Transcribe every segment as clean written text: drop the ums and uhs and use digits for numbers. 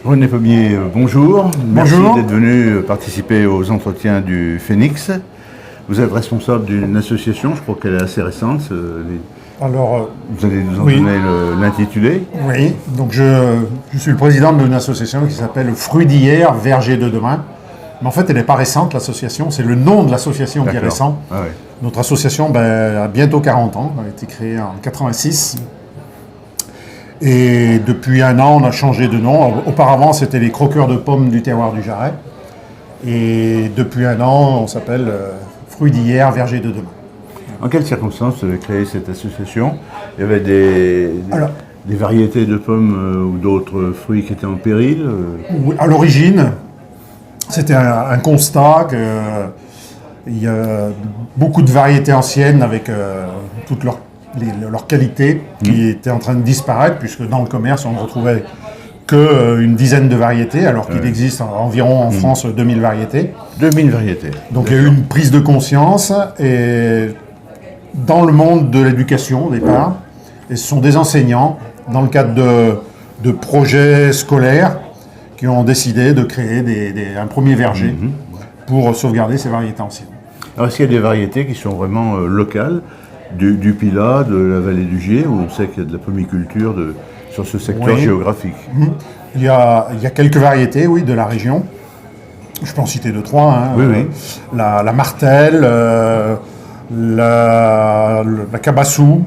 René Pommier, bonjour. Merci Bonjour. d'être venu participer aux entretiens du Phénix. Vous êtes responsable d'une association, je crois qu'elle est assez récente. Alors, Vous allez nous en oui. donner l'intitulé. oui, donc je suis le président d'une association qui s'appelle Fruits d'hier, Verger de demain. Mais en fait, elle n'est pas récente, l'association. C'est le nom de l'association qui est D'accord. récent. Ah ouais. Notre association a bientôt 40 ans. Elle a été créée en 86. Et depuis un an, on a changé de nom. Auparavant, c'était les croqueurs de pommes du terroir du Jarret. Et depuis un an, on s'appelle Fruits d'hier, Verger de demain. En quelles circonstances vous avez créé cette association? Il y avait des variétés de pommes ou d'autres fruits qui étaient en péril À l'origine, c'était un constat qu'il y a beaucoup de variétés anciennes avec toutes leurs qualités qui étaient en train de disparaître, puisque dans le commerce, on ne retrouvait qu'une dizaine de variétés, alors qu'il existe environ en France 2000 variétés. 2000 variétés. Donc il y a eu une prise de conscience, et dans le monde de l'éducation au départ, et ce sont des enseignants, dans le cadre de projets scolaires, qui ont décidé de créer un premier verger pour sauvegarder ces variétés anciennes. Alors est-ce qu'il y a des variétés qui sont vraiment locales, du Pilat, de la vallée du Gier, où on sait qu'il y a de la pommiculture sur ce secteur géographique? Il y a quelques variétés, oui, de la région. Je peux en citer deux, trois. Oui. La martelle, la cabassou.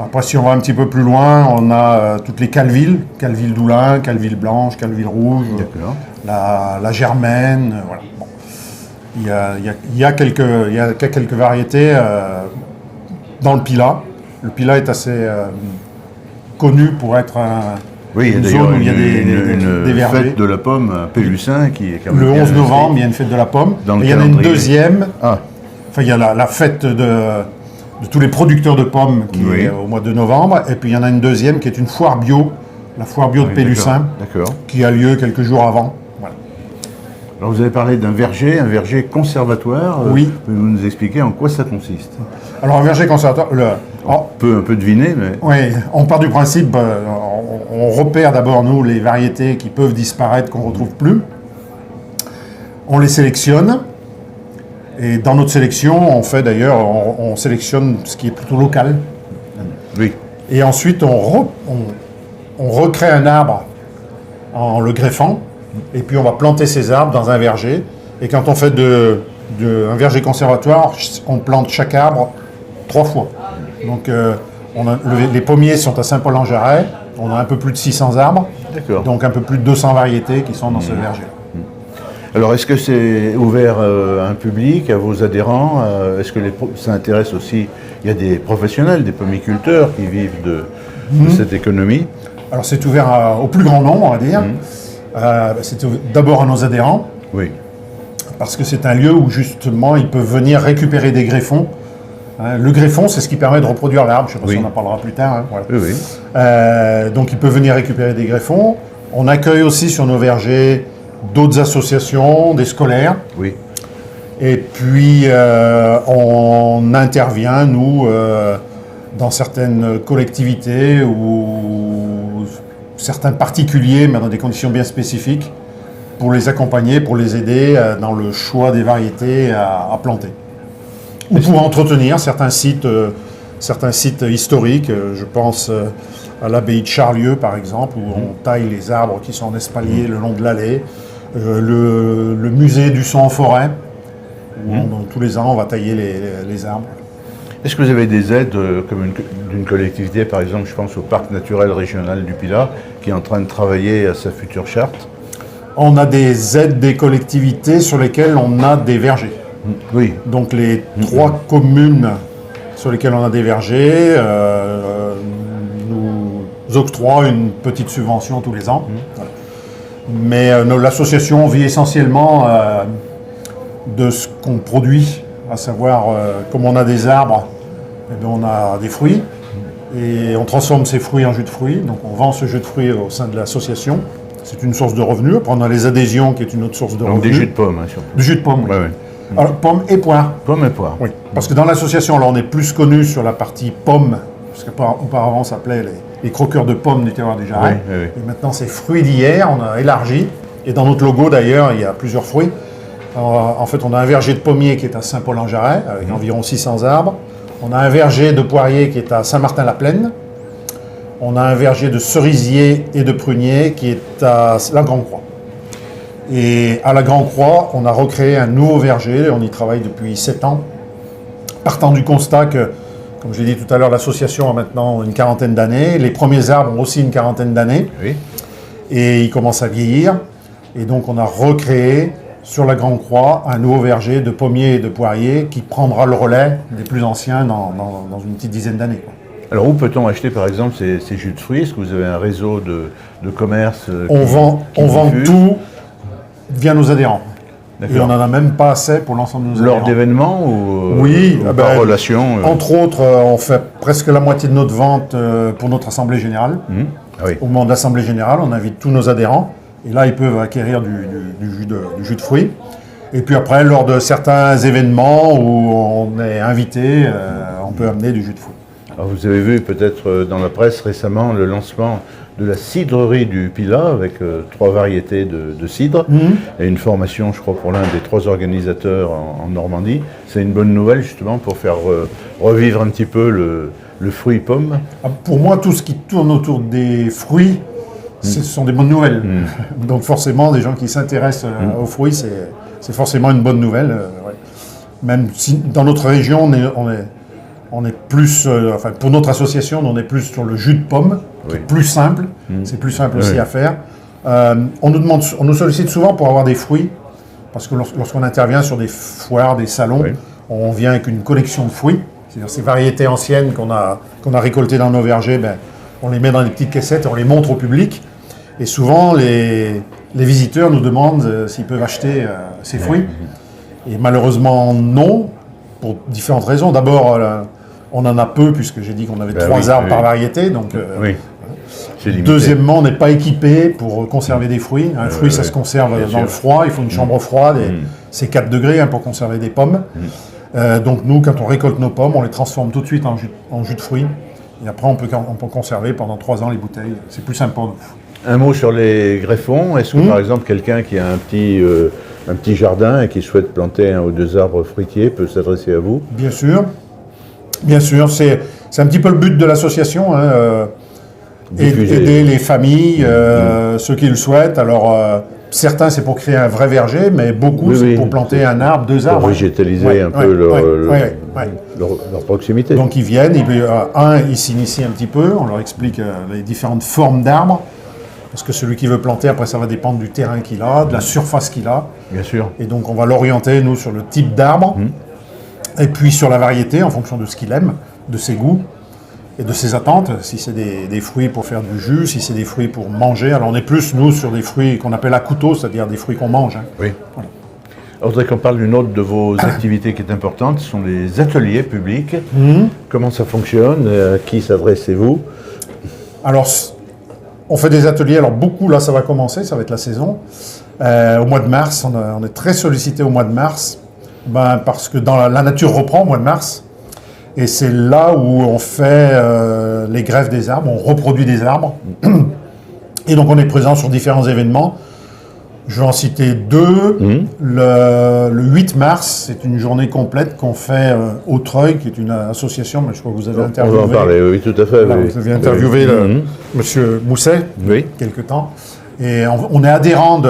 Après, si on va un petit peu plus loin, on a toutes les calvilles. Calville d'Oulin, calville blanche, calville rouge. D'accord. La germaine. Voilà. Bon. Il y a quelques variétés dans le Pilat. Le Pilat est assez connu pour être Oui, une il y a zone d'ailleurs où il y a une des vergers. fête de la pomme à Pélussin qui est quand même Le bien 11 novembre, inscrite il y a une fête de la pomme. dans le Et il y en a une calendrier. deuxième. Ah, Enfin, il y a la fête de tous les producteurs de pommes qui est au mois de novembre. Et puis il y en a une deuxième qui est une foire bio, la foire bio de oui, Pélussin, D'accord. qui a lieu quelques jours avant. Voilà. Alors vous avez parlé d'un verger, un verger conservatoire. Oui. Pouvez-vous nous expliquer en quoi ça consiste? Alors un verger conservatoire, On peut un peu deviner, mais... oui, on part du principe, on repère d'abord, nous, les variétés qui peuvent disparaître, qu'on ne retrouve plus. On les sélectionne. Et dans notre sélection, on fait d'ailleurs, on sélectionne ce qui est plutôt local. Oui. Et ensuite, on recrée un arbre en le greffant. Et puis, on va planter ces arbres dans un verger. Et quand on fait un verger conservatoire, on plante chaque arbre 3 fois. Donc, les pommiers sont à Saint-Paul-en-Jarret. On a un peu plus de 600 arbres. D'accord. Donc, un peu plus de 200 variétés qui sont dans ce verger. Alors est-ce que c'est ouvert à un public, à vos adhérents? Est-ce que ça intéresse aussi... Il y a des professionnels, des pommiculteurs qui vivent de cette économie. Alors, c'est ouvert au plus grand nombre, on va dire. C'est d'abord à nos adhérents, Oui. parce que c'est un lieu où justement ils peuvent venir récupérer des greffons. Le greffon, c'est ce qui permet de reproduire l'arbre. Je ne sais pas si on en parlera plus tard. Voilà. Oui. Donc ils peuvent venir récupérer des greffons. On accueille aussi sur nos vergers d'autres associations, des scolaires. Oui. Et puis on intervient, nous, dans certaines collectivités ou certains particuliers, mais dans des conditions bien spécifiques, pour les accompagner, pour les aider dans le choix des variétés à planter. Ou pour entretenir certains sites historiques. Je pense à l'abbaye de Charlieu, par exemple, où on taille les arbres qui sont en espalier le long de l'allée. Le musée du son en forêt, où tous les ans, on va tailler les arbres. Est-ce que vous avez des aides d'une collectivité, par exemple, je pense au parc naturel régional du Pilat, qui est en train de travailler à sa future charte? On a des aides des collectivités sur lesquelles on a des vergers. Oui. Donc les 3 communes sur lesquelles on a des vergers nous octroient une petite subvention tous les ans. Voilà. Mais l'association vit essentiellement de ce qu'on produit, à savoir, comme on a des arbres, eh bien, on a des fruits, et on transforme ces fruits en jus de fruits, donc on vend ce jus de fruits au sein de l'association. C'est une source de revenus. Après, on a les adhésions, qui est une autre source de revenus. Donc des jus de pommes, surtout. Du jus de pomme, oui. Ouais. Alors, pommes et poires. Pommes et poires. Oui, parce que dans l'association, là, on est plus connu sur la partie pommes, parce qu'auparavant, ça s'appelait les croqueurs de pommes du terroir du Jarret. Oui, oui, oui. Et maintenant, c'est fruits d'hier, on a élargi. Et dans notre logo, d'ailleurs, il y a plusieurs fruits. Alors, en fait, on a un verger de pommiers qui est à Saint-Paul-en-Jarret, avec environ 600 arbres. On a un verger de poiriers qui est à Saint-Martin-la-Plaine. On a un verger de cerisiers et de pruniers qui est à la Grand-Croix. Et à la Grand-Croix, on a recréé un nouveau verger. On y travaille depuis 7 ans. Partant du constat que, comme je l'ai dit tout à l'heure, l'association a maintenant une quarantaine d'années. Les premiers arbres ont aussi une quarantaine d'années. Oui. Et ils commencent à vieillir. Et donc, on a recréé sur la Grande Croix un nouveau verger de pommiers et de poiriers qui prendra le relais des plus anciens dans une petite dizaine d'années. Alors, où peut-on acheter, par exemple, ces jus de fruits? Est-ce que vous avez un réseau de commerce On vend diffuse tout via nos adhérents. Et D'accord. on n'en a même pas assez pour l'ensemble de nos Lors adhérents. d'événements ou, Oui, ou ah par ben, relation Entre autres, on fait presque la moitié de notre vente pour notre assemblée générale. Ah oui. Au moment de l'assemblée générale, on invite tous nos adhérents. Et là, ils peuvent acquérir du jus de fruits. Et puis après, lors de certains événements où on est invité, on peut amener du jus de fruits. Alors, vous avez vu peut-être dans la presse récemment le lancement de la cidrerie du Pilat avec 3 variétés de cidre et une formation, je crois, pour l'un des 3 organisateurs en Normandie. C'est une bonne nouvelle justement pour faire revivre un petit peu le fruit pomme. Ah, pour moi, tout ce qui tourne autour des fruits, ce sont des bonnes nouvelles. Donc forcément, des gens qui s'intéressent aux fruits, c'est forcément une bonne nouvelle. Ouais. Même si dans notre région, on est plus, enfin pour notre association, on est plus sur le jus de pomme, qui est plus simple. C'est plus simple aussi à faire. On nous sollicite souvent pour avoir des fruits, parce que lorsqu'on intervient sur des foires, des salons, on vient avec une collection de fruits. C'est-à-dire ces variétés anciennes qu'on a récoltées dans nos vergers, on les met dans des petites caissettes et on les montre au public. Et souvent, les visiteurs nous demandent s'ils peuvent acheter ces fruits. Et malheureusement, non, pour différentes raisons. D'abord, on en a peu, puisque j'ai dit qu'on avait 3 arbres par variété. Donc, c'est limité. Deuxièmement, on n'est pas équipé pour conserver des fruits. Un fruit, ça se conserve dans le froid. Il faut une chambre froide. Et c'est 4 degrés pour conserver des pommes. Donc nous, quand on récolte nos pommes, on les transforme tout de suite en jus de fruits. Et après, on peut conserver pendant 3 ans les bouteilles. C'est plus simple pour nous. Un mot sur les greffons. Est-ce que par exemple quelqu'un qui a un petit jardin et qui souhaite planter 1 ou 2 arbres fruitiers peut s'adresser à vous? Bien sûr. Bien sûr, c'est un petit peu le but de l'association. Aider les familles, ceux qui le souhaitent. Alors, certains, c'est pour créer un vrai verger, mais beaucoup, c'est pour planter un arbre, 2 arbres. Pour végétaliser un peu leur proximité. Donc, ils viennent, ils s'initient un petit peu, on leur explique les différentes formes d'arbres. Parce que celui qui veut planter, après, ça va dépendre du terrain qu'il a, de la surface qu'il a. Bien sûr. Et donc, on va l'orienter, nous, sur le type d'arbre. Et puis, sur la variété, en fonction de ce qu'il aime, de ses goûts et de ses attentes. Si c'est des fruits pour faire du jus, si c'est des fruits pour manger. Alors, on est plus, nous, sur des fruits qu'on appelle à couteau, c'est-à-dire des fruits qu'on mange. Oui. Voilà. Alors, je voudrais qu'on parle d'une autre de vos activités qui est importante. Ce sont les ateliers publics. Comment ça fonctionne? À qui s'adressez-vous? Alors, on fait des ateliers, alors beaucoup, là ça va commencer, ça va être la saison. Au mois de mars, on est très sollicité au mois de mars, parce que la nature reprend au mois de mars. Et c'est là où on fait les greffes des arbres, on reproduit des arbres. Et donc on est présent sur différents événements. Je vais en citer 2. Le 8 mars, c'est une journée complète qu'on fait au Treuil, qui est une association, mais je crois que vous avez interviewé. On va en parler, oui, tout à fait. Là, vous avez interviewé M. Mousset, quelque temps. Et on est adhérent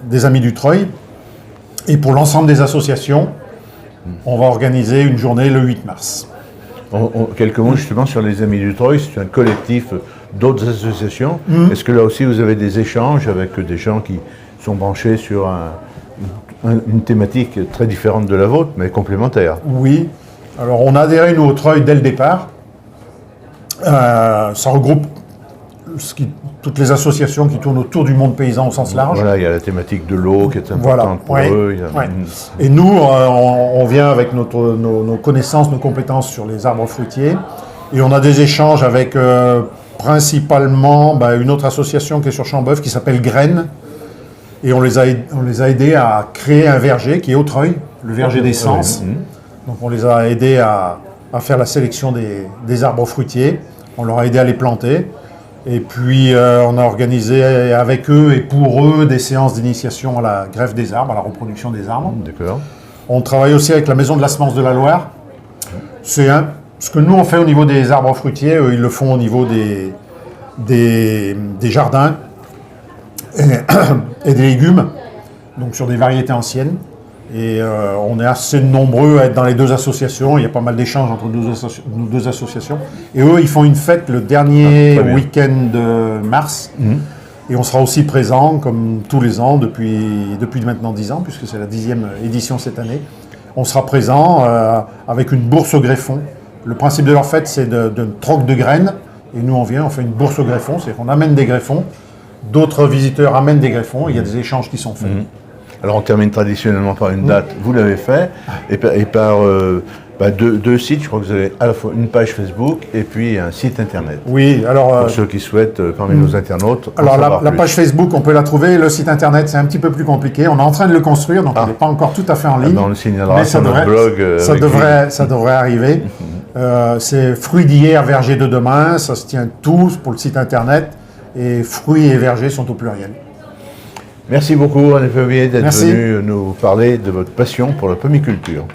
des Amis du Treuil. Et pour l'ensemble des associations, on va organiser une journée le 8 mars. Quelques mots justement sur les Amis du Treuil, c'est un collectif d'autres associations. Est-ce que là aussi vous avez des échanges avec des gens qui sont branchés sur une thématique très différente de la vôtre, mais complémentaire? Oui. Alors on a adhéré nous au Treuil dès le départ. Ça regroupe toutes les associations qui tournent autour du monde paysan au sens large. Voilà, il y a la thématique de l'eau qui est importante pour eux. Et nous, on vient avec nos connaissances, nos compétences sur les arbres fruitiers. Et on a des échanges avec principalement une autre association qui est sur Chambeuf qui s'appelle Graines. Et on les a aidés à créer un verger qui est au Treuil, le verger des Sens. Donc on les a aidés à faire la sélection des arbres fruitiers. On leur a aidé à les planter. Et puis, on a organisé avec eux et pour eux des séances d'initiation à la greffe des arbres, à la reproduction des arbres. D'accord. On travaille aussi avec la Maison de la Semence de la Loire. C'est ce que nous on fait au niveau des arbres fruitiers, eux ils le font au niveau des jardins et des légumes, donc sur des variétés anciennes. Et on est assez nombreux à être dans les deux associations. Il y a pas mal d'échanges entre nos deux associations. Et eux, ils font une fête le dernier week-end de mars. Et on sera aussi présent, comme tous les ans, depuis maintenant 10 ans, puisque c'est la 10e édition cette année. On sera présent avec une bourse au greffon. Le principe de leur fête, c'est de troc de graines. Et nous, on vient, on fait une bourse au greffon. C'est qu'on amène des greffons. D'autres visiteurs amènent des greffons. Il y a des échanges qui sont faits. Alors on termine traditionnellement par une date, vous l'avez fait, et par deux sites. Je crois que vous avez à la fois une page Facebook et puis un site internet. Oui, alors... Pour ceux qui souhaitent, parmi nos internautes, alors la page Facebook, on peut la trouver. Le site internet, c'est un petit peu plus compliqué. On est en train de le construire, donc il n'est pas encore tout à fait en ligne. On le signalera mais sur notre blog. Ça devrait arriver. C'est Fruits d'hier, vergers de demain. Ça se tient tous pour le site internet. Et fruits et vergers sont au pluriel. Merci beaucoup, René Fauvier, d'être venu nous parler de votre passion pour la pomiculture.